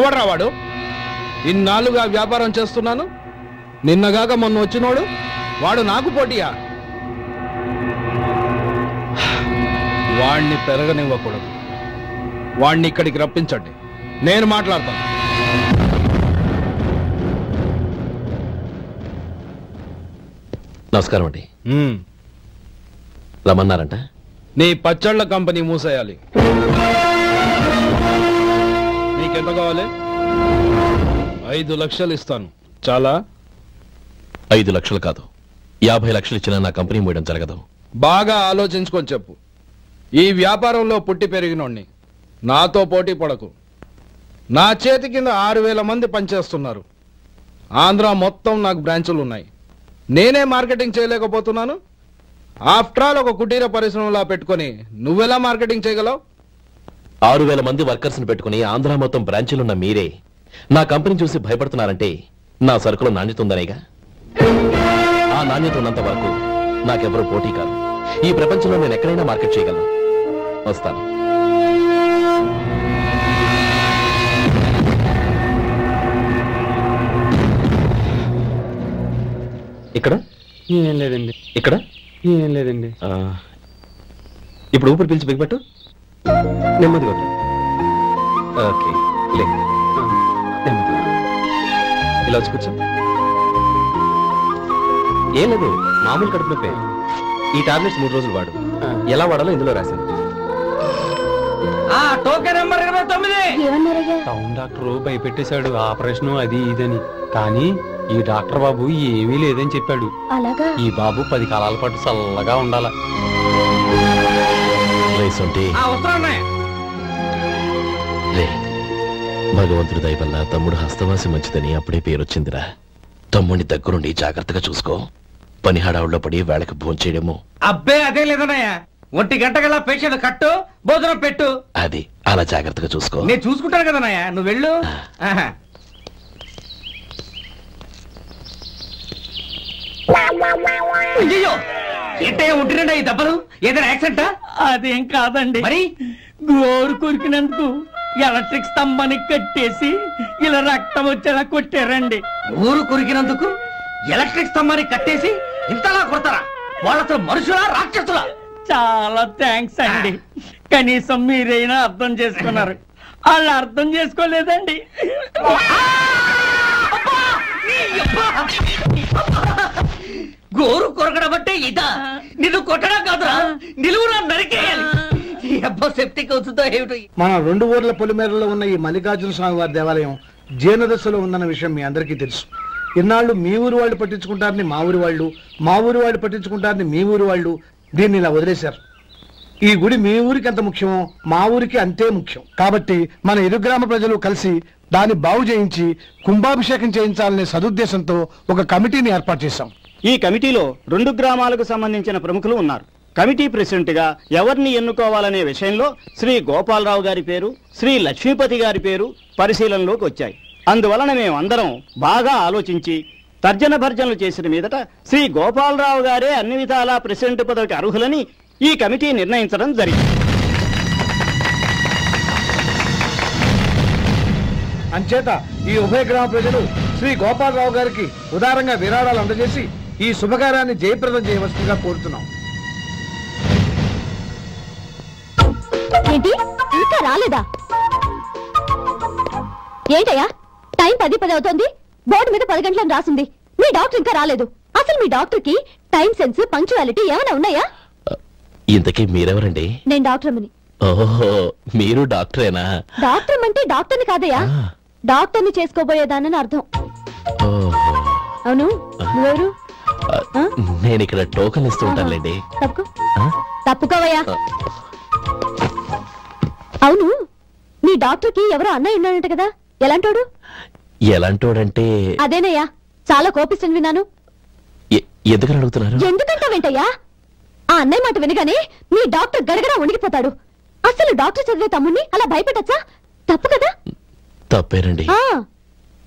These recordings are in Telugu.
ఎవడ్రా వాడు? ఇన్నాళ్ళుగా వ్యాపారం చేస్తున్నాను, నిన్నగాక మొన్న వచ్చినోడు వాడు నాకు పోటీయా? వాణ్ణి పెరగనివ్వకూడదు. వాణ్ణి ఇక్కడికి రప్పించండి, నేను మాట్లాడతాను. నమస్కారం అండి. రమ్మన్నారంట? నీ పచ్చళ్ళ కంపెనీ మూసేయాలి. నీకెంత కావాలి? 5 లక్షలు ఇస్తాను. చాలా? 5 లక్షలు కాదు, 50 లక్షలు ఇచ్చినా నా కంపెనీ మూయడం జరగదు. బాగా ఆలోచించుకొని చెప్పు. ఈ వ్యాపారంలో పుట్టి పెరిగినోడ్ని, నాతో పోటీ పడకు. నా చేతి కింద 6000 మంది పనిచేస్తున్నారు. ఆంధ్ర మొత్తం నాకు బ్రాంచులు ఉన్నాయి. నేనే మార్కెటింగ్ చేయలేకపోతున్నాను. ఆఫ్టర్ ఆల్ ఒక కుటీర పరిశ్రమలా పెట్టుకొని నువ్వెలా మార్కెటింగ్ చేయగలవు? 6000 మంది వర్కర్స్ ని పెట్టుకుని ఆంధ్ర మొత్తం బ్రాంచీలున్న మీరే నా కంపెనీ చూసి భయపడుతున్నారంటే నా సరుకులో నాణ్యత ఉందనేగా. ఆ నాణ్యత ఉన్నంత వరకు నాకెవరూ పోటీ కాదు. ఈ ప్రపంచంలో నేను ఎక్కడైనా మార్కెట్ చేయగలను. వస్తాను. ఇక్కడ ఏం లేదండి. ఇక్కడ ఏం లేదండి. ఇప్పుడు ఊపిరి పీల్చి బిగ్బట్టు, నెమ్మదిగా వద్దు. ఓకే, ఇలా వచ్చి కూర్చో. ఏం లేదు, మామూలు కడుపు నొప్పే. ఈ టాబ్లెట్స్ 3 రోజులు వాడు. ఎలా వాడాలో ఇందులో రాశాను. Token number 29. టౌన్ డాక్టర్ భయపెట్టేశాడు, ఆపరేషన్ అది ఇదని. కానీ ఈ డాక్టర్ బాబు ఏమీ లేదని చెప్పాడు. ఈ బాబు 10 కాలాల పాటు చల్లగా ఉండాల. భగవంతుడి దయ వల్ల తమ్ముడు హస్తవాసి మంచిదని అప్పుడే పేరొచ్చిందిరా. తమ్ముడిని దగ్గరుండి జాగ్రత్తగా చూసుకో. పని హడావుల్లో పడి వేళకి భోంచేయడము. అబ్బే అదే లేదన్నయ్య. 1 గంట గల పేషెంట్ కట్టు, భోజనం పెట్టు. అది అలా జాగ్రత్తగా చూసుకో. నేను చూసుకుంటాను కదన్నయ్య, నువ్వు వెళ్ళు. అయ్యో, ఏంటయ్యా ఉంటున్నాడా ఈ దెబ్బలు? ఏదైనా యాక్సిడెంటా? అదేం కాదండి. మరి గోరు కొరికినందుకు ఎలక్ట్రిక్ స్తంభానికి కట్టేసి ఇలా రక్తం వచ్చేలా కొట్టారండి. ఊరు కొరికినందుకు ఎలక్ట్రిక్ స్తంభానికి కట్టేసి ఇంతలా కొడతారా? వాళ్ళతో మనుషులా రాక్షసులా? చాలా థ్యాంక్స్ అండి, కనీసం మీరైనా అర్థం చేసుకున్నారు. వాళ్ళు అర్థం చేసుకోలేదండి. గోరు కొరకడం అంటే ఇదా? నిన్ను కొట్టడం కాదురా, నిలువురా నరికేయాలి. సెప్టిక్ అవుతుందో ఏమిటో. మన 2 ఊర్ల పొలిమేరలో ఉన్న ఈ మల్లికార్జున స్వామి వారి దేవాలయం జీర్ణదశలో ఉందన్న విషయం మీ అందరికీ తెలుసు. ఇన్నాళ్ళు మీ ఊరు వాళ్ళు పట్టించుకుంటారని మా ఊరి వాళ్ళు, మా ఊరి వాళ్ళు పట్టించుకుంటారని మీ ఊరి వాళ్ళు దీన్ని ఇలా వదిలేశారు. ఈ గుడి మీ ఊరికి ఎంత ముఖ్యమో మా ఊరికి అంతే ముఖ్యం. కాబట్టి మన ఇరు గ్రామ ప్రజలు కలిసి దాన్ని బాగు చేయించి కుంభాభిషేకం చేయించాలనే సదుద్దేశంతో ఒక కమిటీని ఏర్పాటు చేశాం. ఈ కమిటీలో 2 గ్రామాలకు సంబంధించిన ప్రముఖులు ఉన్నారు. కమిటీ ప్రెసిడెంట్ గా ఎవరిని ఎన్నుకోవాలనే విషయంలో శ్రీ గోపాలరావు గారి పేరు, శ్రీ లక్ష్మీపతి గారి పేరు పరిశీలనలోకి వచ్చాయి. అందువలన మేమందరం బాగా ఆలోచించి తర్జన భర్జనలు చేసిన మీదట శ్రీ గోపాలరావు గారే అన్ని విధాలా ప్రెసిడెంట్ పదవికి అర్హులని ఈ కమిటీ నిర్ణయించడం జరిగింది. అంచేత ఈ ఉభయ గ్రామ ప్రజలు శ్రీ గోపాలరావు గారికి ఉదారంగా విరాళాలు అందజేసి ఈ శుభకార్యాన్ని జయప్రదం చేయవలసిందిగా కోరుతున్నాం. ఏంటి ఇంకా రాలేదా? ఏంటయ్యా, టైం 10 అవుతోంది. బోర్డు మీద 10 గంటలని రాసింది. మీ డాక్టర్ ఇంకా రాలేదు. అసలు మీ డాక్టర్ కి టైం సెన్స్, పంక్చువాలిటీ ఏమైనా ఉన్నాయా? ఇంతకీ మీరెవరండి? నేను డాక్టర్ అమ్మని. ఓహో, మీరు డాక్టరేనా? డాక్టర్ అంటే డాక్టర్ని కాదయ్యా, డాక్టర్ని చేసుకోబోయేదానని అర్థం. అవును, నువ్వెవరు? నేను ఇక్కడ టోకన్ ఇస్తూ ఉంటానులేండి. తప్పుకోవయ్యా. అవును, నీ డాక్టర్ కి ఎవరో అన్నయ్య ఉన్నాడంట కదా, ఎలాంటోడు? ఎలాంటోడంటే అదేనయ్యా, చాలా కోపిస్తని విన్నాను. ఎందుకని అడుగుతున్నారు? ఎందుకంటా వెంటయ్యా, ఆ అన్నయ్య మాట వినగానే మీ డాక్టర్ గడగడా వణికిపోతాడు. అసలు డాక్టర్ చదివే తమ్ముణ్ణి అలా భయపెట్టచ్చా? తప్పు కదా? తప్పేనండి.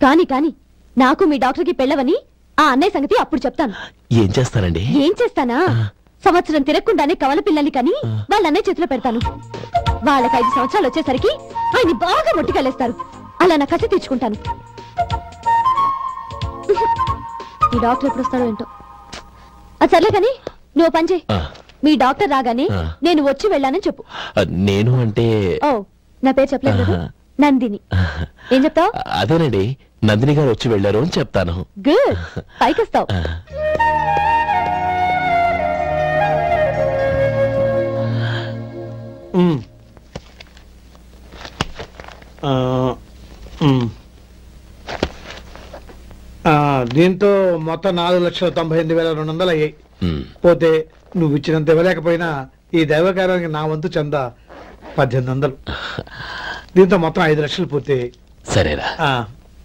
కాని కాని నాకు మీ డాక్టర్ కి పెళ్ళవని ఆ అన్నయ్య సంగతి అప్పుడు చెప్తాను. ఏం చేస్తానండి? ఏం చేస్తానా, సంవత్సరం తిరగకుండానే కవల పిల్లల్ని కని వాళ్ళ అన్నయ్య చేతిలో పెడతాను. వాళ్ళకి 5 సంవత్సరాలు వచ్చేసరికి ఆయన్ని బాగా మొట్టికెళ్ళేస్తారు. అలా నా కసి తెచ్చుకుంటాను. ఈ డాక్టర్ ఎప్పుడు వస్తాడో ఏంటో. అది సర్లే కానీ నువ్వు పని చేయి. మీ డాక్టర్ రాగానే నేను వచ్చి వెళ్ళానని చెప్పు. నేను అంటే ఓ నా పేరు చెప్పలేదు కదా, నందిని. ఏం చెప్తావు? అదేనండి, నందిని గారు వచ్చి వెళ్ళారు అని చెప్తాను. గుడ్, పైకి వస్తావు. దీంతో మొత్తం 4,98,200 అయ్యాయి. పోతే నువ్వు ఇచ్చినంత ఇవ్వలేకపోయినా ఈ దైవకార్యానికి నా వంతు చంద 1,800. దీంతో మొత్తం 5 లక్షలు పూర్తయ్యాయి. సరేరా,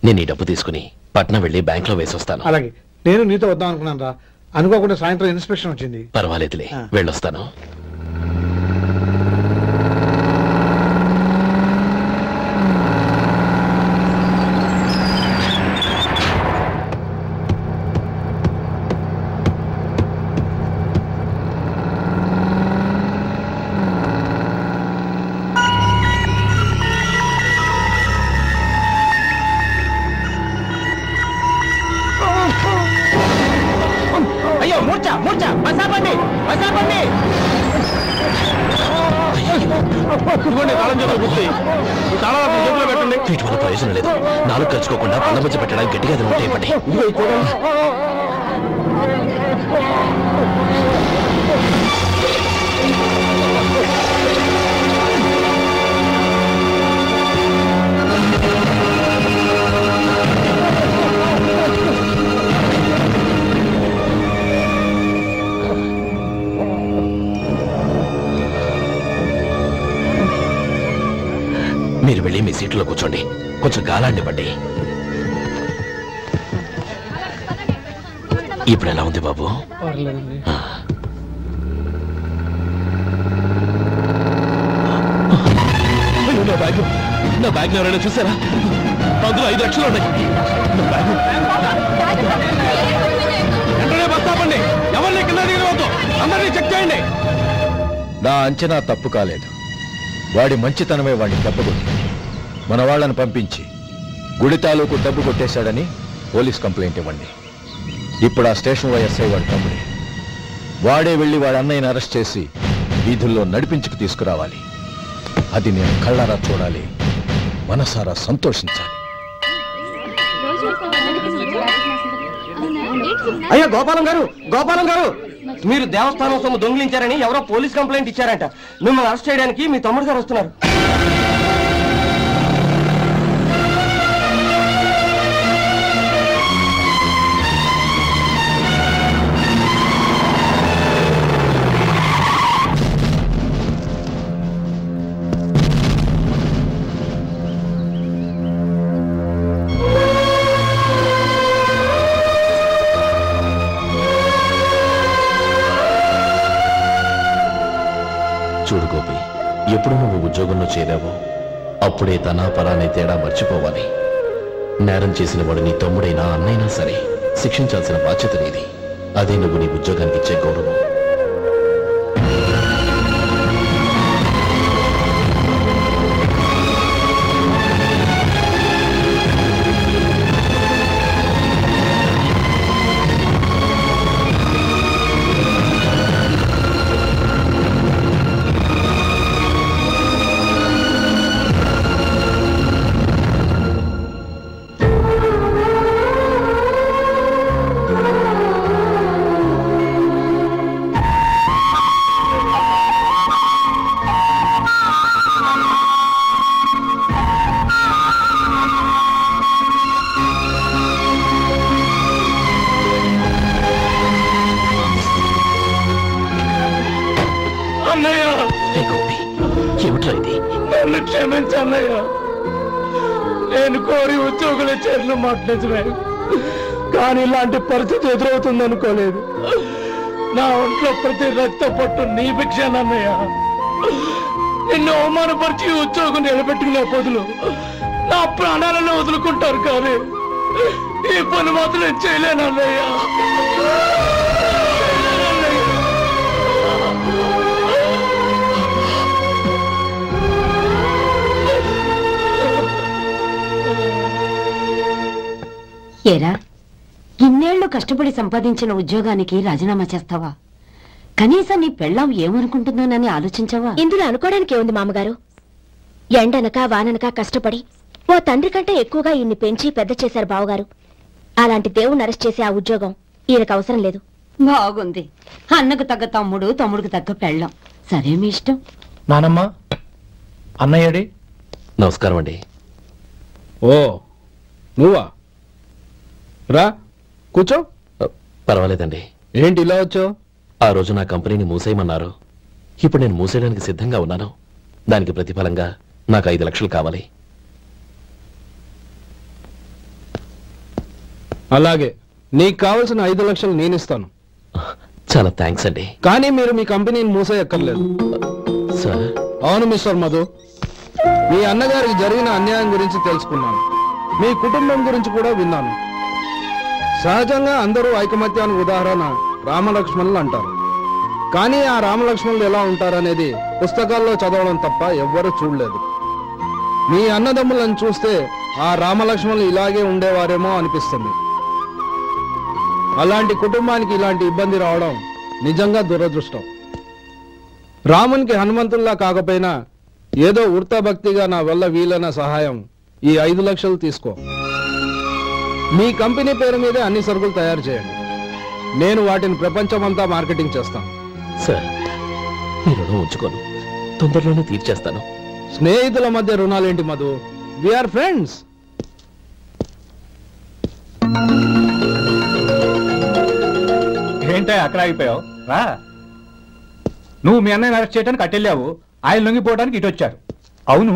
నేను ఈ డబ్బు తీసుకుని పట్నం వెళ్ళి బ్యాంక్ లో వేసి వస్తాను. అలాగే, నేను నీతో వద్దాం అనుకున్నాను రా, అనుకోకుండా సాయంత్రం ఇన్స్పెక్షన్ వచ్చింది. పర్వాలేదులే, వెళ్ళొస్తాను. అయ్యో మూర్చ మూర్చ, బసాపండి బసాపండి. వీటి వల్ల ప్రయోజనం లేదు. నాలుగు కలుసుకోకుండా పళ్ళ మధ్య పెట్టడానికి గట్టిగా అది ఉంటాయి. ఇవ్వండి. మీరు వెళ్ళి మీ సీట్లో కూర్చోండి, కొంచెం గాలాండి పడ్డి. ఇప్పుడు ఎలా ఉంది బాబు? నా బ్యాగ్ ఎవరైనా చూసారా? అందులో 5 లక్షలు ఉన్నాయి. బస్తాపండి, ఎవరిని కింద దిగవద్దు, అందరినీ చెక్ చేయండి. నా అంచనా తప్పు కాలేదు. వాడి మంచితనమే వాడిని దెబ్బకొట్టి మన వాళ్ళని పంపించి గుడి తాలూకు డబ్బు కొట్టేశాడని పోలీస్ కంప్లైంట్ ఇవ్వండి. ఇప్పుడు ఆ స్టేషన్ ఎస్ఐ వాడి తమ్ముడే. వాడే వెళ్ళి వాడి అన్నయ్యని అరెస్ట్ చేసి వీధుల్లో నడిపించుకు తీసుకురావాలి. అది నేను కళ్ళారా చూడాలి, మనసారా సంతోషించాలి. అయ్యో గోపాలం గారు, గోపాలం గారు, మీరు దేవస్థానం సొమ్ము దొంగిలించారని ఎవరో పోలీస్ కంప్లైంట్ ఇచ్చారంట. మిమ్మల్ని అరెస్ట్ చేయడానికి మీ తమ్ముడు గారు వస్తున్నారు. చూడు గోపి, ఎప్పుడు నువ్వు ఉద్యోగంలో చేరావో అప్పుడే తన పరానే తేడా మర్చిపోవాలి. నేరం చేసిన వాడు నీ తమ్ముడైనా అన్నైనా సరే శిక్షించాల్సిన బాధ్యత నీది. అదే నువ్వు నీ ఉద్యోగానికి ఇచ్చే గౌరవం. నన్ను క్షమించన్నయ్య, నేను కోరి ఉద్యోగుల చేతులు మాట్లాడమే, కానీ ఇలాంటి పరిస్థితి ఎదురవుతుంది అనుకోలేదు. నా ఒంట్లో ప్రతి రక్త పట్టు నీ భిక్షానన్నయ్య. నిన్ను అవమానపరిచి ఉద్యోగం నిలబెట్టుకునే బదులు నా ప్రాణాలను వదులుకుంటారు, కానీ ఈ పని మాత్రం నేను చేయలేనన్నయ్య. ఏరా, ఇన్నేళ్లు కష్టపడి సంపాదించిన ఉద్యోగానికి రాజీనామా చేస్తావా? కనీసం నీ పెళ్ళాం ఏమనుకుంటుందోనని ఆలోచించావా? ఇందులో అనుకోవడానికి ఏముంది మామగారు? ఎండనక వాననక కష్టపడి ఓ తండ్రి కంటే ఎక్కువగా ఈయన్ని పెంచి పెద్ద చేశారు బావగారు. అలాంటి దేవుణ్ణి అరెస్ట్ చేసే ఆ ఉద్యోగం ఈయనకు అవసరం లేదు. బాగుంది. అన్నకు తగ్గ తమ్ముడు, తమ్ముడికి తగ్గ పెళ్ళాం. సరే, మీ ఇష్టం. నానమ్మ, అన్నయ్యడి. నమస్కారం అండి. ఓ నువ్వా? రా కూర్చో. పర్వాలేదండి. ఏంటి ఇలా వచ్చావు? ఆ రోజు నా కంపెనీని మూసేయమన్నారు. ఇప్పుడు నేను మూసేయడానికి సిద్ధంగా ఉన్నాను. దానికి ప్రతిఫలంగా నాకు 5 లక్షలు కావాలి. అలాగే, నీకు కావలసిన 5 లక్షలు నేను ఇస్తాను. చాలా థ్యాంక్స్ అండి. కానీ మీరు మీ కంపెనీని మూసేయక్కర్లేదు. సార్? అవును మిస్టర్ మధు, మీ అన్నగారికి జరిగిన అన్యాయం గురించి తెలుసుకున్నాను. మీ కుటుంబం గురించి కూడా విన్నాను. సహజంగా అందరూ ఐకమత్యానికి ఉదాహరణ రామలక్ష్మణులు అంటారు. కానీ ఆ రామలక్ష్మణులు ఎలా ఉంటారనేది పుస్తకాల్లో చదవడం తప్ప ఎవ్వరూ చూడలేదు. మీ అన్నదమ్ములను చూస్తే ఆ రామలక్ష్మణులు ఇలాగే ఉండేవారేమో అనిపిస్తుంది. అలాంటి కుటుంబానికి ఇలాంటి ఇబ్బంది రావడం నిజంగా దురదృష్టం. రామునికి హనుమంతుల్లా కాకపోయినా ఏదో వృత్తభక్తిగా నా వల్ల వీలైన సహాయం ఈ 5 లక్షలు తీసుకో. మీ కంపెనీ పేరు మీదే అన్ని సరుకులు తయారు చేయండి. నేను వాటిని ప్రపంచమంతా మార్కెటింగ్ చేస్తాను. సార్, మీ రుణం ఉంచుకోను, తొందరలోనే తీర్చేస్తాను. స్నేహితుల మధ్య రుణాలేంటి మధు? We are friends. ఏంటో అక్కడ ఆగిపోయావు? రా. నువ్వు మీ అన్నయ్యని అరెస్ట్ చేయడానికి అట్టెళ్ళావు, ఆయన లొంగిపోవడానికి ఇటు వచ్చారు. అవును,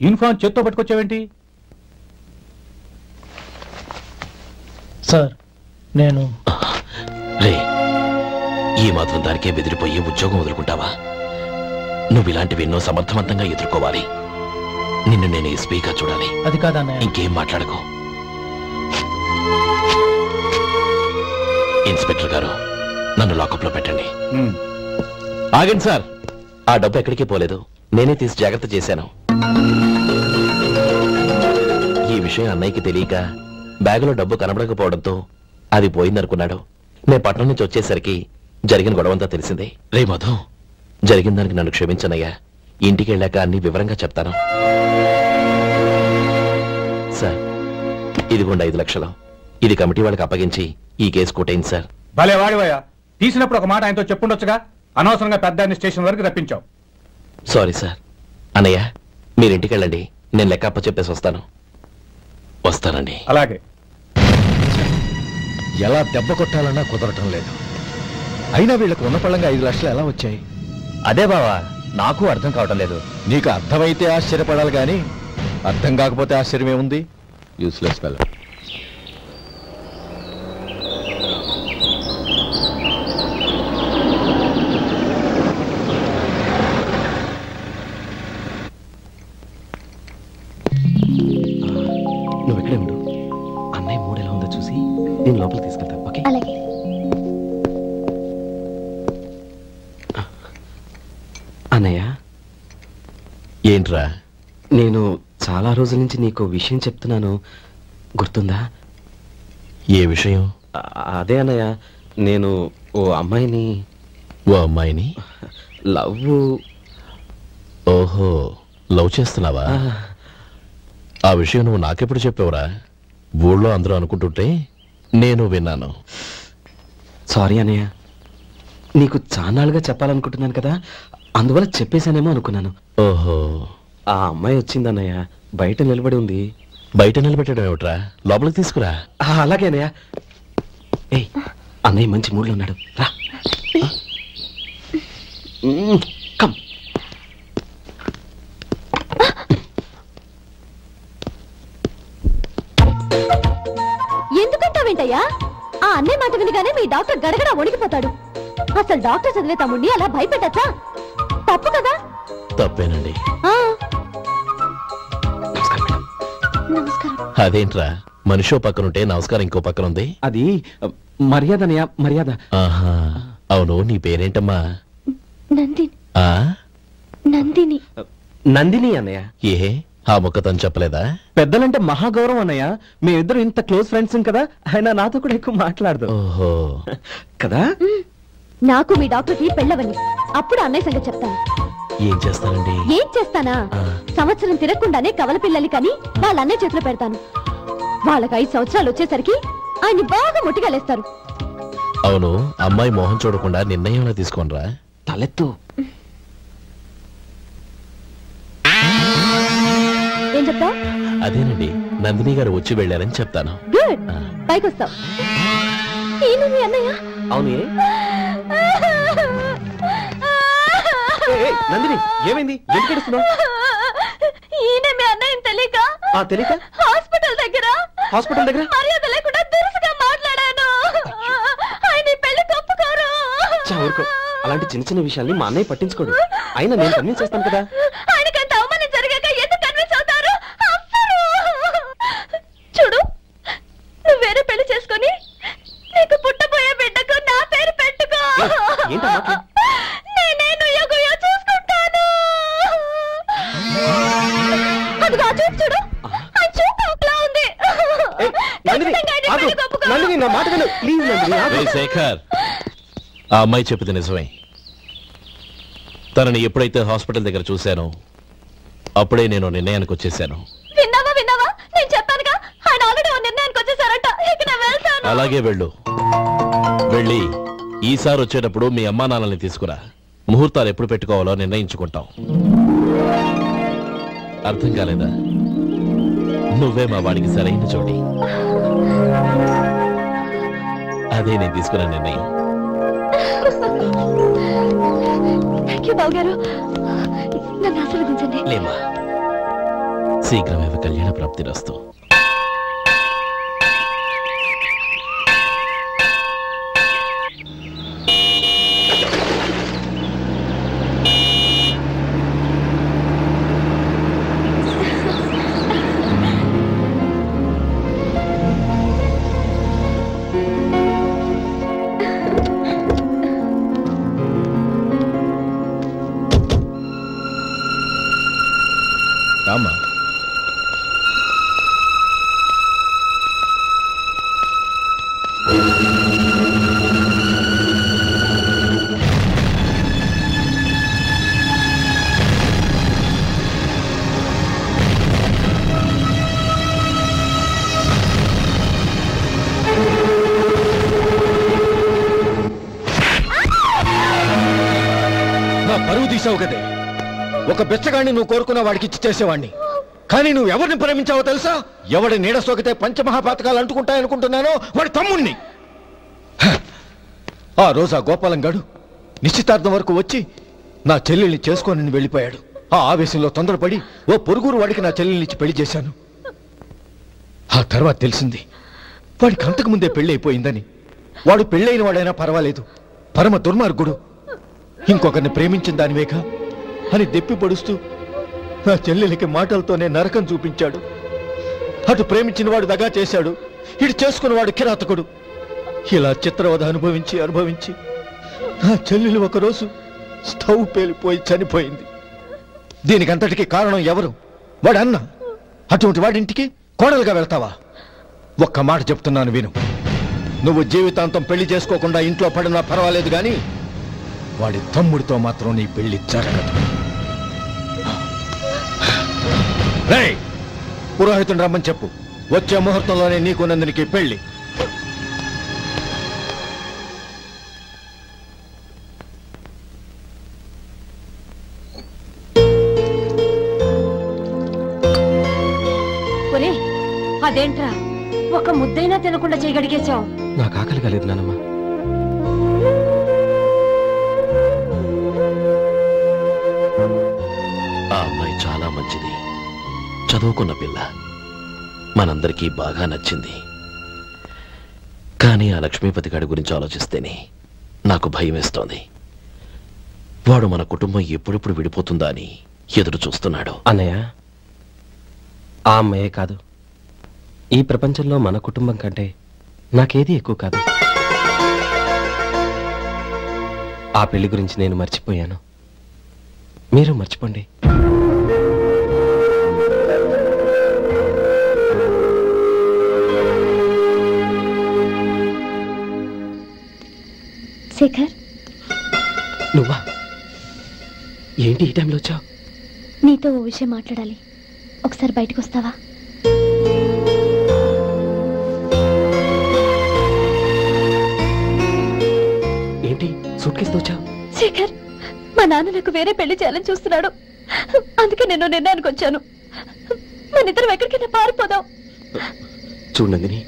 యూనిఫామ్ చేత్తో పట్టుకొచ్చావేంటి? సార్, నేను రే, ఈ మాత్రం దానికే బెదిరిపోయి ఉద్యోగం వదులుకుంటావా? నువ్వు ఇలాంటివి ఎన్నో సమర్థవంతంగా ఎదుర్కోవాలి. నిన్ను నేను ఎస్పీగా చూడాలి. అది కాదన్నయ్య. ఇంకేం మాట్లాడకు. ఇన్స్పెక్టర్ గారు, నన్ను లాకప్ లో పెట్టండి. ఆగండి సార్, ఆ డబ్బు ఎక్కడికి పోలేదు, నేనే తీసి జాగ్రత్త చేశాను. ఈ విషయం అన్నయ్యకి తెలియక బ్యాగులో డబ్బు కనబడకపోవడంతో అది పోయిందనుకున్నాడు. నేను పట్నం నుంచి వచ్చేసరికి జరిగిన గొడవంతా తెలిసిందే. రే మధు, జరిగిన దానికి నన్ను క్షమించనయ్యా. ఇంటికి వెళ్ళాక అన్ని వివరంగా చెప్తాను. సార్, ఇదిగోండి 5 లక్షలు. ఇది కమిటీ వాళ్ళకి అప్పగించి ఈ కేసు కొట్టేయండి సార్. భలే వాడివయ్యా, తీసినప్పుడు ఒక మాట ఆయనతో చెప్పుండొచ్చుగా. అనవసరంగా పెద్ద స్టేషన్ వరకు రప్పించావు. Sorry sir. అన్నయ్య, మీరింటికి వెళ్ళండి, నేను లెక్క అప్ప చెప్పేసి వస్తాను. వస్తానండి. అలాగే. ఎలా దెబ్బ కొట్టాలన్నా కుదరటం లేదు. అయినా వీళ్ళకు ఉన్న పళ్ళంగా 5 లక్షలు ఎలా వచ్చాయి? అదే బావా, నాకు అర్థం కావటం లేదు. నీకు అర్థమైతే ఆశ్చర్యపడాలి కానీ అర్థం కాకపోతే ఆశ్చర్యమేముంది? Useless fellow. నువ్వు ఇక్కడే ఉండు. అన్నయ్య మూడు ఎలా ఉందో చూసి నేను లోపలికి తీసుకెళ్తాను. ఓకే? అలాగే. అన్నయ్య, ఏంట్రా? నేను చాలా రోజుల నుంచి నీకు విషయం చెప్తున్నాను, గుర్తుందా? ఏ విషయం? అదే అన్నయ్య, నేను ఓ అమ్మాయిని లవ్. ఓహో, లవ్ చేస్తున్నావా? ఆ విషయం నువ్వు నాకెప్పుడు చెప్పావురా? ఊళ్ళో అందరూ అనుకుంటుంటే నేను విన్నాను. సారీ అన్నయ్య, నీకు చాన్నాళ్ళుగా చెప్పాలనుకుంటున్నాను కదా, అందువల్ల చెప్పేశానేమో అనుకున్నాను. ఓహో, ఆ అమ్మాయి వచ్చిందన్నయ్య, బయట నిలబడి ఉంది. బయట నిలబెట్టడం ఏమిట్రా? లోపలికి తీసుకురా. అలాగే అన్నయ్య. ఏయ్, అన్నయ్య మంచి మూడ్లో ఉన్నాడు, రా. కమ్. ఎందుకంటావేంటయ్యా? ఆ అన్నయ్య మాట వినగానే మీ డాక్టర్ గడగడ వణికిపోతాడు. అసలు డాక్టర్ చదివే తమ్ముడిని అలా భయపెట్టచ్చా? తప్పు కదా? తప్పేనండి. నమస్కారం. అదేంట్రా, మనిషో పక్కనుంటే నమస్కారం ఇంకో పక్కన ఉంది? అది మర్యాద అన్నయ్య, మర్యాద. ఆహా, అవును, నీ పేరేంటమ్మా? నందిని. ఆ? నందిని. నందిని అన్నయ్య. ఏ ఆ ముక్క తను చెప్పలేదా? పెద్దలంటే మహాగౌరవం అన్నయ్య. మేమిద్దరం ఇంత క్లోజ్ ఫ్రెండ్స్ కదా, ఆయన నాతో కూడా ఎక్కువ మాట్లాడదు. ఓహో కదా. నాకు మీ డాక్టర్కి పెళ్ళవని అప్పుడు అన్నయ్య సంగతి చెప్తాను. ఏం చేస్తానండి? ఏం చేస్తానా? సంవత్సరం తిరగకుండానే కవల పిల్లలు కని వాళ్ళ అన్నయ్య చేతిలో పెడతాను. వాళ్ళకి 5 సంవత్సరాలు వచ్చేసరికి ఆయన్ని బాగా ముట్టిగలేస్తారు. అవును, అమ్మాయి మోహం చూడకుండా నిర్ణయంలో తీసుకోనరా. తలెత్తు. ఏం చెప్తా? అదేనండి, నందిని గారు వచ్చి వెళ్ళారని చెప్తాను. గుడ్, పైకి వస్తావు. ఈయన మీ అన్నయ్య? అవును. నందిని, ఏమైంది? ఎందుకు ఏడుస్తున్నావు? ఈయన మీ అన్నయ్య తెలియక తెలియక హాస్పిటల్ దగ్గర మర్యాద లేకుండా దురుసుగా మాట్లాడాను. ఆయన పెళ్లి ఒప్పుకోరు. ఊరుకో, అలాంటి చిన్న చిన్న విషయాల్ని మా అన్నయ్య పట్టించుకోడు. అయినా నేను కన్విన్స్ చేస్తాను కదా. ఆయనకంత అవమానం జరిగాక ఎందుకు కన్విన్స్ అవుతారు? చూడు, నువ్వు వేరే పెళ్లి చేసుకొని నీకు పుట్టబోయే బిడ్డకు నా పేరు పెట్టుకో. నేనే నుయ్యో చూసుకుంటాను. అదిగో చూపు చూడు, ఆ చూపు ఒకలా ఉంది. శేఖర్, ఆ అమ్మాయి చెప్పింది నిజమే. తనని ఎప్పుడైతే హాస్పిటల్ దగ్గర చూశానో అప్పుడే నేను నిర్ణయానికి వచ్చేసాను. విన్నావా? నేను చెప్పానుగా, ఆయన ఆల్రెడీ నిర్ణయానికి వచ్చేసారట. ఇక నేను వెళ్తాను. అలాగే వెళ్ళి ఈసారి వచ్చేటప్పుడు మీ అమ్మా నాన్నల్ని తీసుకురా. ముహూర్తాలు ఎప్పుడు పెట్టుకోవాలో నిర్ణయించుకుంటాం. అర్థం కాలేదా? నువ్వే మా వాడికి సరైన చోటి. అదే నేను తీసుకున్న నిర్ణయం. బావగారు, నన్ను ఆశీర్వదించండి. లేమా, శీఘ్రమేవ కళ్యాణ ప్రాప్తి రస్తు. రామా, నా పరువు తీసావు కదే. ఒక బెచ్చగాడిని నువ్వు కోరుకున్న వాడికి ఇచ్చి చేసేవాడిని. కానీ నువ్వు ఎవరిని ప్రేమించావో తెలుసా? ఎవడి నీడ సోకితే పంచమహాపాతకాలు అంటుకుంటాయనుకుంటున్నానో వాడి తమ్ముణ్ణి. ఆ రోజు ఆ గోపాలం గాడు నిశ్చితార్థం వరకు వచ్చి నా చెల్లెల్ని చేసుకోనని వెళ్ళిపోయాడు. ఆ ఆవేశంలో తొందరపడి ఓ పొరుగురు వాడికి నా చెల్లెల్నిచ్చి పెళ్లి చేశాను. ఆ తర్వాత తెలిసింది వాడికి అంతకుముందే పెళ్లి అయిపోయిందని. వాడు పెళ్ళైన వాడైనా పర్వాలేదు, పరమ దుర్మార్గుడు. ఇంకొకరిని ప్రేమించిన దానివేగా అని దెప్పి పొడుస్తూ నా చెల్లెలికి మాటలతోనే నరకం చూపించాడు. అటు ప్రేమించిన వాడు దగా చేశాడు, ఇటు చేసుకున్నవాడు కిరాతకుడు. ఇలా చిత్రవద అనుభవించి నా చెల్లెలు ఒకరోజు స్టవ్ పేలిపోయి చనిపోయింది. దీనికంతటికి కారణం ఎవరు? వాడు అన్న. అటువంటి వాడింటికి కోడలుగా వెళ్తావా? ఒక్క మాట చెప్తున్నాను విను. నువ్వు జీవితాంతం పెళ్లి చేసుకోకుండా ఇంట్లో పడినా పర్వాలేదు, కానీ వాడి తమ్ముడితో మాత్రం నీ పెళ్లి జరగదు. రేయ్, పురోహితుని రమ్మని చెప్పు. వచ్చే ముహూర్తంలోనే నీకు నందినికి పెళ్లి. అదేంట్రా, ఒక ముద్దైనా తినకుండా చేయగడిగేశావు? నాకు ఆకలి కాలేదు నానమ్మ. ఆ అమ్మాయి చాలా మంచిది, చదువుకున్న పిల్ల, మనందరికీ బాగా నచ్చింది. కానీ ఆ లక్ష్మీపతి గారి గురించి ఆలోచిస్తేనే నాకు భయం వేస్తోంది. వాడు మన కుటుంబం ఎప్పుడెప్పుడు విడిపోతుందా అని ఎదురు చూస్తున్నాడు. అన్నయ్య, ఆ అమ్మాయే కాదు, ఈ ప్రపంచంలో మన కుటుంబం కంటే నాకేది ఎక్కువ కాదు. ఆ పెళ్లి గురించి నేను మర్చిపోయాను, మీరు మర్చిపోండి. శేఖర్, నువ్వా? ఏంటి ఈ టైంలో వచ్చావు? నీతో ఓ విషయం మాట్లాడాలి. ఒకసారి బయటకు వస్తావా? ఏంటి సూట్ కేసుతో వచ్చావు? శేఖర్, మా నాన్న నాకు వేరే పెళ్లి చేయాలని చూస్తున్నాడు. అందుకే నేను నిర్ణయానికి వచ్చాను. మనిద్దరం ఎక్కడికైనా పారిపోదాం. చూడండి,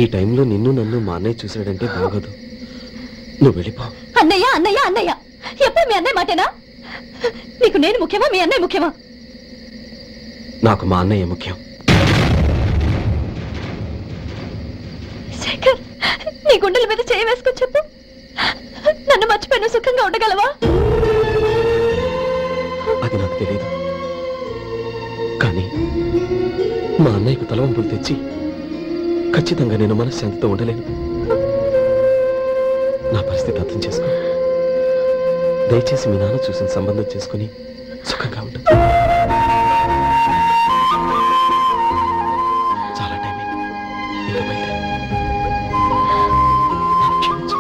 ఈ టైంలో నిన్ను నన్ను మా అన్నయ్య చూసాడంటే బాగోదు. నువ్వు వెళ్ళిపో. అన్నయ్య అన్నయ్య అన్నయ్య, ఎప్పుడు మీ అన్నయ్య మాటేనా? నీకు నేను ముఖ్యమా, మీ అన్నయ్య ముఖ్యమా? నాకు మా అన్నయ్య ముఖ్యం. శేఖర్, నీ గుండెల మీద చేయి వేసుకొని చెప్పు. నన్ను మర్చిపోయిన సుఖంగా ఉండగలవా? అది నాకు తెలియదు, కానీ మా అన్నయ్యకు తలవంపులు తెచ్చి ఖచ్చితంగా నేను మనశ్శాంతితో ఉండలేను. నా పరిస్థితి అర్థం చేసుకో. దయచేసి మీ నాన్న చూసిన సంబంధం చేసుకుని సుఖంగా ఉంటుంది. చాలా టైం అయింది, ఇంకా బయలుదేరు. నన్ను క్షమించు.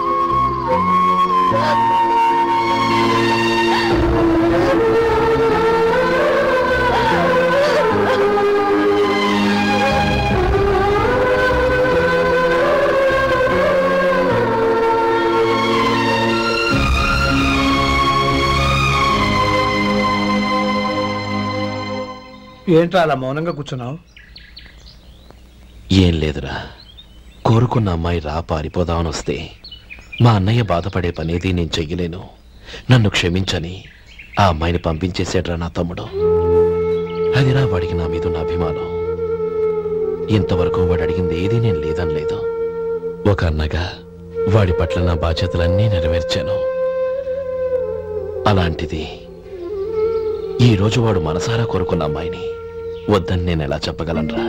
ఏంట్రా అలా మౌనంగా కూర్చున్నావు? ఏం లేదురా, కోరుకున్న అమ్మాయి రా పారిపోదామని వస్తే మా అన్నయ్య బాధపడే పనేది నేను చెయ్యలేను. నన్ను క్షమించని ఆ అమ్మాయిని పంపించేసాడ్రా నా తమ్ముడు. అదిరా వాడికి నా మీద ఉన్న అభిమానం. ఇంతవరకు వాడు అడిగింది ఏదీ నేను లేదనలేదు. ఒక అన్నగా వాడి పట్ల నా బాధ్యతలన్నీ నెరవేర్చాను. అలాంటిది ఈరోజు వాడు మనసారా కోరుకున్న అమ్మాయిని వద్దని నేను ఎలా చెప్పగలనరా?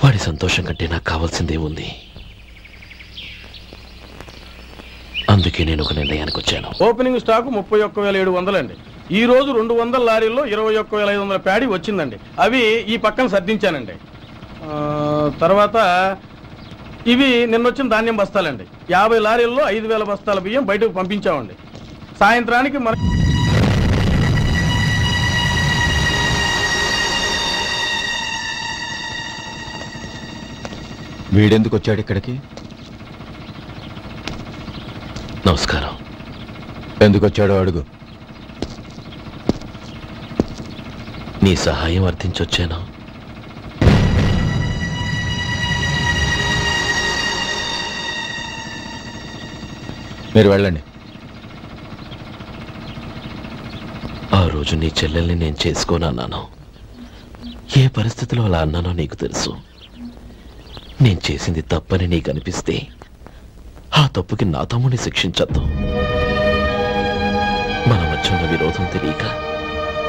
వాడి సంతోషం కంటే నాకు కావాల్సిందే ఉంది. అందుకే నేను ఒక నిర్ణయానికి వచ్చాను. ఓపెనింగ్ స్టాక్ 31,700 అండి. ఈ రోజు 200 లారీల్లో 21,500 ప్యాడీ వచ్చిందండి. అవి ఈ పక్కన సర్దించానండి. తర్వాత ఇవి నిన్నొచ్చిన ధాన్యం బస్తాలండి. 50 లారీల్లో 5,000 బస్తాల బియ్యం బయటకు పంపించామండి. సాయంత్రానికి మన వీడెందుకు వచ్చాడు ఇక్కడికి? నమస్కారం. ఎందుకు వచ్చాడో అడుగు. నీ సహాయం అర్థించొచ్చాను. మీరు వెళ్ళండి. ఆ రోజు నీ చెల్లెల్ని నేను చేసుకోనన్నాను. ఏ పరిస్థితిలో అలా అన్నానో నీకు తెలుసు. నేను చేసింది తప్పని నీకు అనిపిస్తే ఆ తప్పుకి నా తమ్ముని శిక్షించద్దు. మన మధ్య ఉన్న విరోధం తెలియక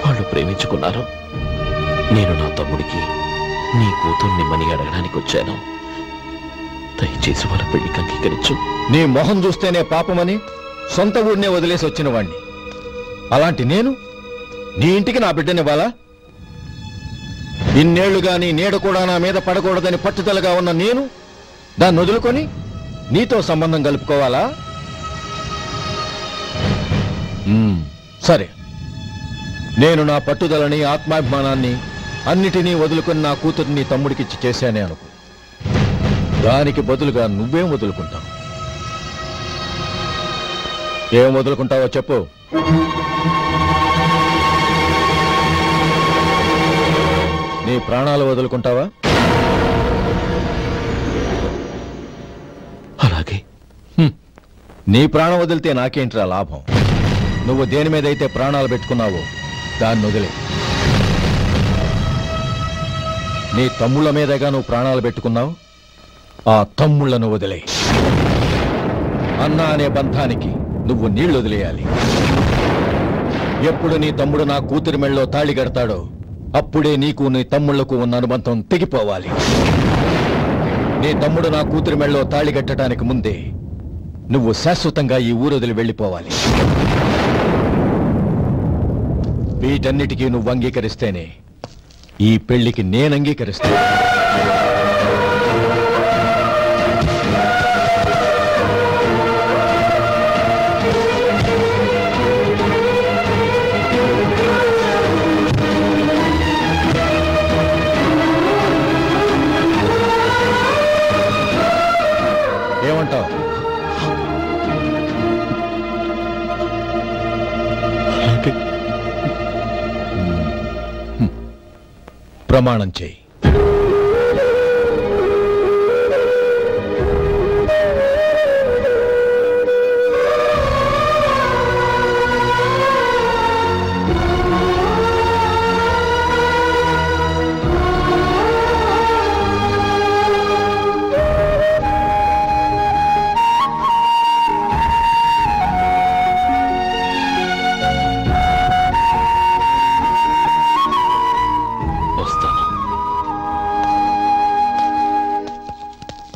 వాళ్ళు ప్రేమించుకున్నారు. నేను నా తమ్ముడికి నీ కూతుర్ని మని అడగడానికి వచ్చాను. దయచేసి వాళ్ళ పెళ్లికి అంగీకరించు. నీ మొహం చూస్తేనే పాపమని సొంత ఊరినే వదిలేసి వచ్చిన వాణ్ణి. అలాంటి నేను నీ ఇంటికి నా బిడ్డనివ్వాలా? ఇన్నేళ్లుగా నీ నీడ కూడా నా మీద పడకూడదని పట్టుదలగా ఉన్న నేను దాన్ని వదులుకొని నీతో సంబంధం కలుపుకోవాలా? సరే, నేను నా పట్టుదలని ఆత్మాభిమానాన్ని అన్నిటినీ వదులుకొని నా కూతుర్ని తమ్ముడికిచ్చి చేశానే అనుకో. దానికి బదులుగా నువ్వేం వదులుకుంటావు? ఏం వదులుకుంటావో చెప్పు. నీ ప్రాణాలు వదులుకుంటావా? అలాగే. నీ ప్రాణం వదిలితే నాకేంట్రా లాభం? నువ్వు దేని మీద అయితే ప్రాణాలు పెట్టుకున్నావో దాన్ని వదిలే. నీ తమ్ముళ్ళ మీదగా నువ్వు ప్రాణాలు పెట్టుకున్నావు. ఆ తమ్ముళ్లను వదిలే. అన్న అనే బంధానికి నువ్వు నీళ్లు వదిలేయాలి. ఎప్పుడు నీ తమ్ముడు నా కూతురి మెళ్ళలో తాళి కడతాడో అప్పుడే నీకు నీ తమ్ముళ్లకు ఉన్న అనుబంధం తెగిపోవాలి. నీ తమ్ముడు నా కూతురి మెళ్ళలో తాళి కట్టడానికి ముందే నువ్వు శాశ్వతంగా ఈ ఊరు వదిలి వెళ్ళిపోవాలి. వీటన్నిటికీ నువ్వు అంగీకరిస్తేనే ఈ పెళ్లికి నేను అంగీకరిస్తాను. ప్రమాణం చేయి.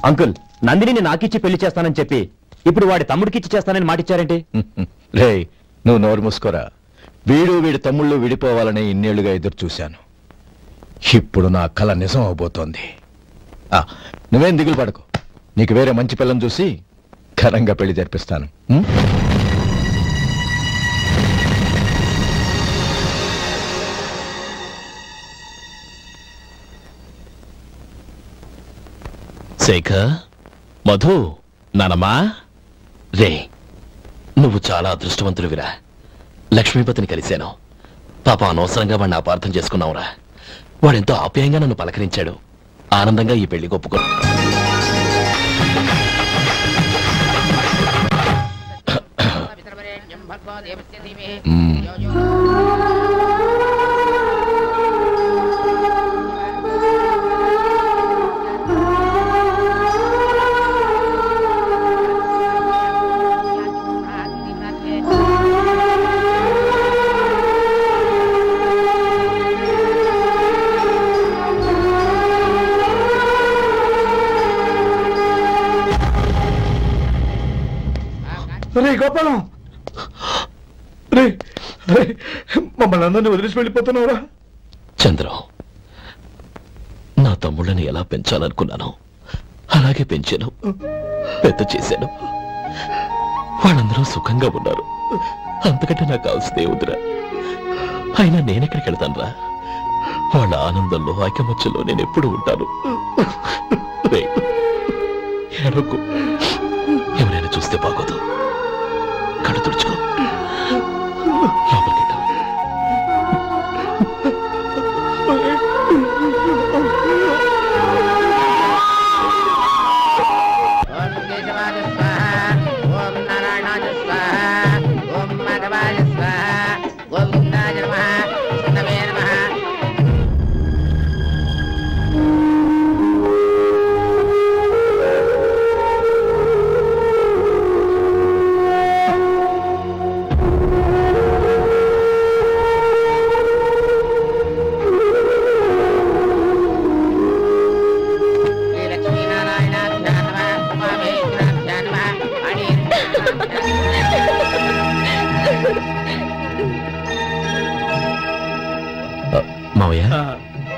అంకుల్, నందిని నాకిచ్చి పెళ్లి చేస్తానని చెప్పి ఇప్పుడు వాడి తమ్ముడికిచ్చి చేస్తానని మాటిచ్చారేంటి? రే, నువ్వు నోరు మూసుకోరా. వీడి తమ్ముళ్ళు విడిపోవాలని ఇన్నేళ్లుగా ఎదురు చూశాను. ఇప్పుడు నా కల నిజం అవబోతోంది. నువ్వేం దిగులు పడకు. నీకు వేరే మంచి పిల్లని చూసి ఘనంగా పెళ్లి జరిపిస్తాను. శేఖర్, మధు, నానమ్మా, రే, నువ్వు చాలా అదృష్టవంతుడివిరా. లక్ష్మీపతిని కలిశాను. పాప అనవసరంగా వాడిని అపార్థం చేసుకున్నావురా. వాడెంతో ఆప్యాయంగా నన్ను పలకరించాడు. ఆనందంగా ఈ పెళ్లి ఒప్పుకో. రే గోపాలం, రే మమ్మల్ని అందరినీ వదిలేసి వెళ్ళిపోతున్నావురా? చంద్రం, నా తమ్ముళ్ళని ఎలా పెంచాలనుకున్నాను అలాగే పెంచాను, పెద్ద చేశాను. వాళ్ళందరూ సుఖంగా ఉన్నారు. అంతకంటే నాకు కావాల్సిందే వద్దురా. అయినా నేనెక్కడికి వెళ్తానురా? వాళ్ళ ఆనందంలో ఐకమత్యంలో నేను ఎప్పుడు ఉంటాను. ఏడవకు, ఎవరైనా చూస్తే బాగోదు. కళ్ళు తుడుచుకో, లోపలికి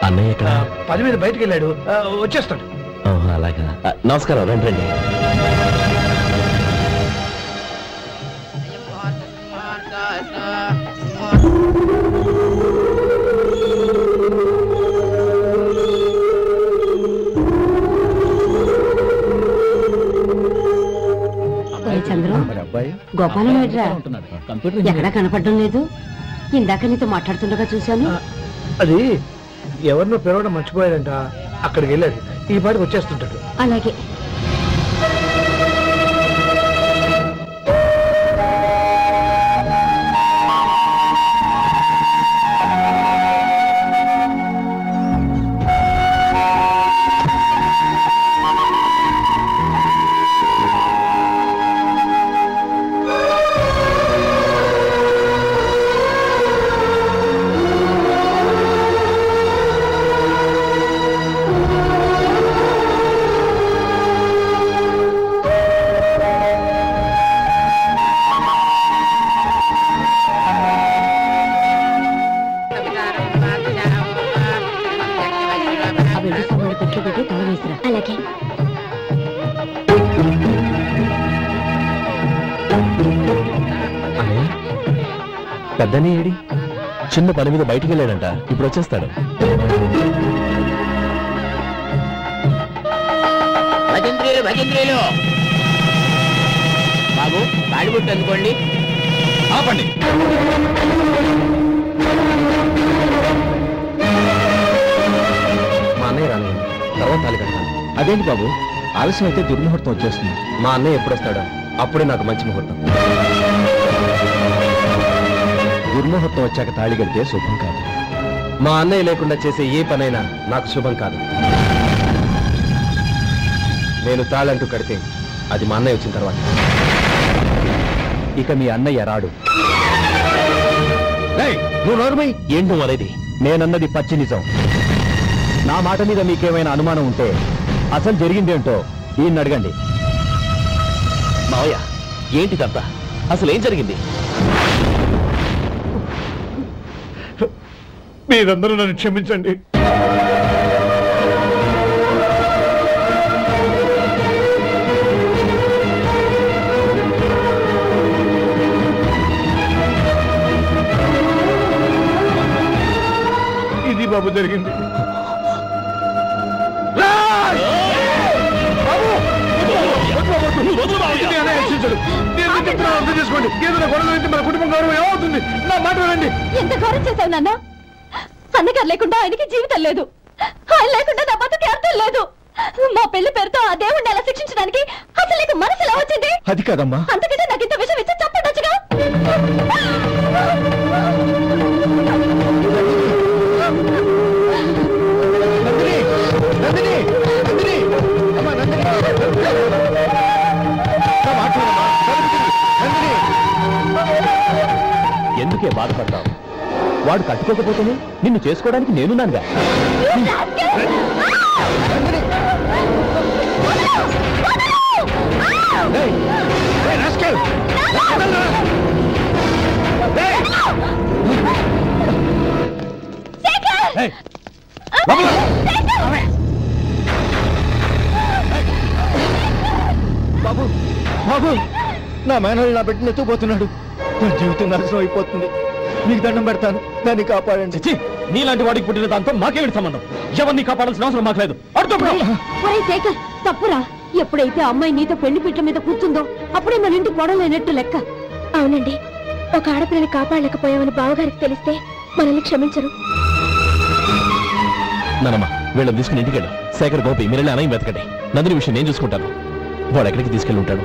అన్నయ్య ఎక్కడ? 10 మీద బయటికి వెళ్ళాడు, వచ్చేస్తాడు. అలాగా. నమస్కారం, రండి రండి. చంద్రం, గోపాలం ఎక్కడా కనపడడం లేదు. ఇందాక నీతో మాట్లాడుతుండగా చూశాను. అది ఎవరినో పిలవడం మర్చిపోయాడంట, అక్కడికి వెళ్ళాడు. ఈ పాటికి వచ్చేస్తుంటాడు. అలాగే. అలాగే. పెద్దని ఏడి? చిన్న పని మీద బయటికి వెళ్ళాడంట, ఇప్పుడు వచ్చేస్తాడు. భజంత్రీలు బాబు, తాడిబుట్టు అందుకోండి. ఆపండి. తాళి కడతాను. అదేంటి బాబు, ఆలస్యం అయితే దుర్ముహూర్తం వచ్చేస్తుంది. మా అన్నయ్య ఎప్పుడు వస్తాడో అప్పుడే నాకు మంచి ముహూర్తం. దుర్ముహూర్తం వచ్చాక తాళి కడితే శుభం కాదు. మా అన్నయ్య లేకుండా చేసే ఏ పనైనా నాకు శుభం కాదు. నేను తాళంటూ కడితే అది మా అన్నయ్య వచ్చిన తర్వాత. ఇక మీ అన్నయ్య రాడు. నువ్వు నోరుమై. ఏంటో అనేది? నేనన్నది పచ్చి నిజం. నా మాట మీద మీకేమైనా అనుమానం ఉంటే అసలు జరిగిందేంటో ఈయన్ని అడగండి. మావయ్య, ఏంటిదంతా? అసలు ఏం జరిగింది? మీరందరూ నన్ను క్షమించండి. ఇది బాబు జరిగింది. అర్థం చేసుకోండి. ఏదైనా గొడవ అయితే మన కుటుంబం గౌరవం ఏమవుతుంది? నా మాట వినండి. ఎంత గౌరవం చేశావు నాన్న? అన్నగారు లేకుండా ఆయనకి జీవితం లేదు, ఆయన లేకుండా నా బతుకి అర్థం లేదు. మా పెళ్లి పేరుతో ఆ దేవుణ్ణి ఎలా శిక్షించడానికి అసలు నీకు మనసు ఎలా వచ్చింది? అది కాదమ్మా. అంతకంటే నాకు ఇంత విషయం ఇచ్చి చెప్పండొచ్చుగా. ఎందుకే బాధపడతావు? వాడు కట్టుకోకపోతేనే నిన్ను చేసుకోవడానికి నేనున్నానుగా. బాబు, బాబు, నా మేనల్ని నా బిడ్డను ఎత్తుకుపోతున్నాడు. నా జీవితం నాశనం అయిపోతుంది. మీకు దండం పెడతాను, దాన్ని కాపాడండి. నీలాంటి వాడికి పుట్టిన దాంతో మాకేమిటి సంబంధం? ఎవరిని కాపాడాల్సిన అవసరం మాకు లేదు. ఒరేయ్ శేఖర్, తప్పురా. ఎప్పుడైతే అమ్మాయి నీతో పెళ్లి పీటల మీద కూర్చుందో అప్పుడే మన ఇంటికి గొడవలేనట్టు లెక్క. అవునండి, ఒక ఆడపిల్లని కాపాడలేకపోయామని బావగారికి తెలిస్తే మనల్ని క్షమించరు. నానమ్మ, వీళ్ళని తీసుకుని ఇంటికి వెళ్ళు. శేఖర్, గోపి, మీరెళ్ళి అన్నయ్య వెతకండి. నందిని విషయం నేను చూసుకుంటాను. వాడు ఎక్కడికి తీసుకెళ్ళి ఉంటాడు?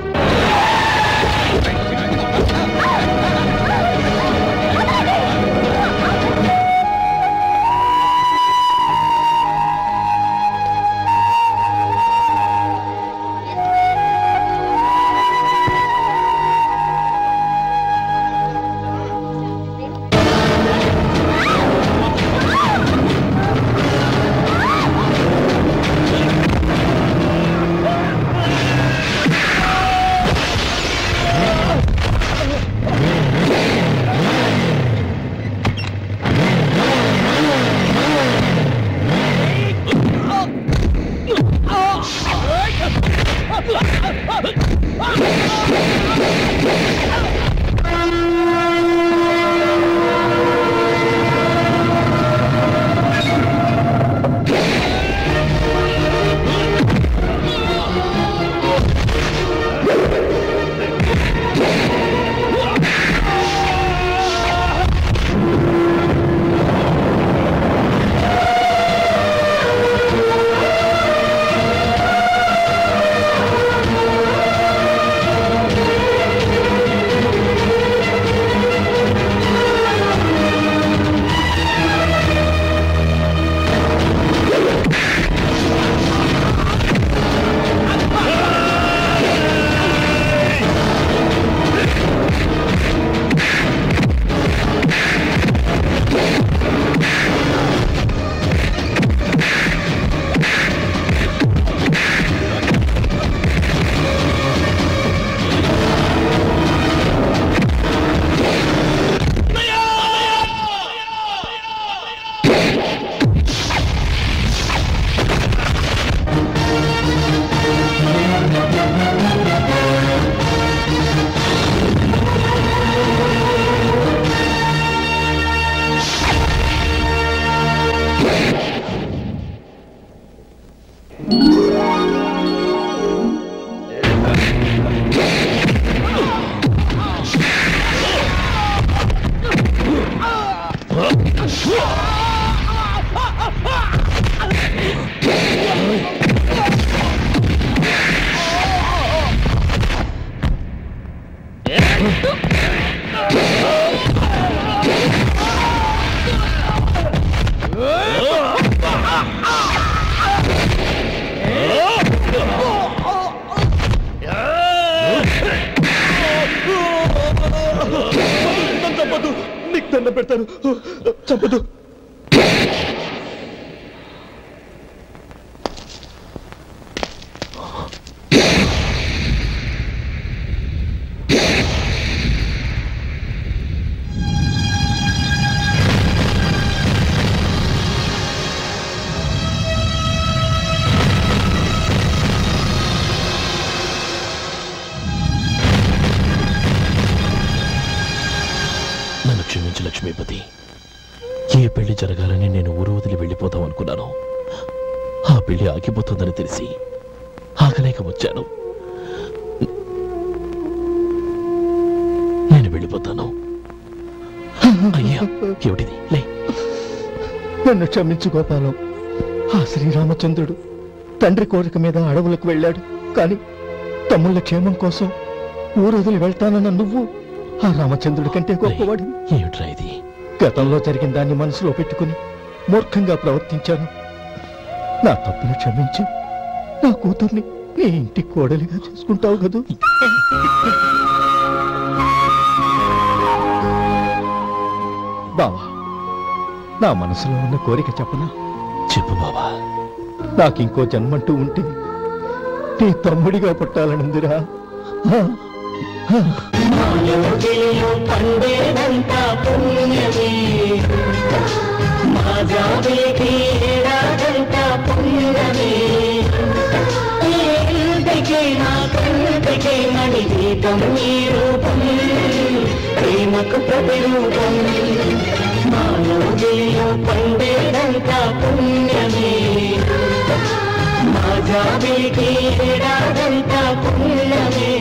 దండం పెడతాను, చంపదు. నన్ను క్షమించు లక్ష్మీపతి. ఏ పెళ్లి జరగాలని నేను ఊరు వదిలి వెళ్ళిపోతాం అనుకున్నాను. ఆ పెళ్లి ఆగిపోతుందని తెలిసి ఆగలేక వచ్చాను. నేను వెళ్ళిపోతాను. అయ్యా, ఏమిటిది? లే. నన్ను క్షమించు గోపాలం. ఆ శ్రీరామచంద్రుడు తండ్రి కోరిక మీద అడవులకు వెళ్ళాడు. కానీ తమ్ముళ్ళ క్షేమం కోసం ఊరొదిలి వెళ్తానన్న నువ్వు ఆ రామచంద్రుడి కంటే గొప్పవాడి. ఏమిట్రా ఇది? గతంలో జరిగిన దాన్ని మనసులో పెట్టుకుని మూర్ఖంగా ప్రవర్తించాను. నా తప్పును క్షమించి నా కూతుర్ని నీ ఇంటి కోడలిగా చేసుకుంటావు కదూ. బావా, నా మనసులో ఉన్న కోరిక చెప్పనా? చెప్పు బావా. నాకింకో జన్మంటూ ఉంటే నీ తమ్ముడిగా పుట్టాలనుందిరా. పండేదంతా పుణ్యమే, మా జాబిలికి ఏడాదంతా పుణ్యమే. ఇంటికి నా కంటికి మణి దీపం ఈ రూపం, ప్రేమకు ప్రతిరూపం. మా యోగిలో పండేదంతా పుణ్యమే, మా జాబిలికి ఏడాదంతా పుణ్యమే.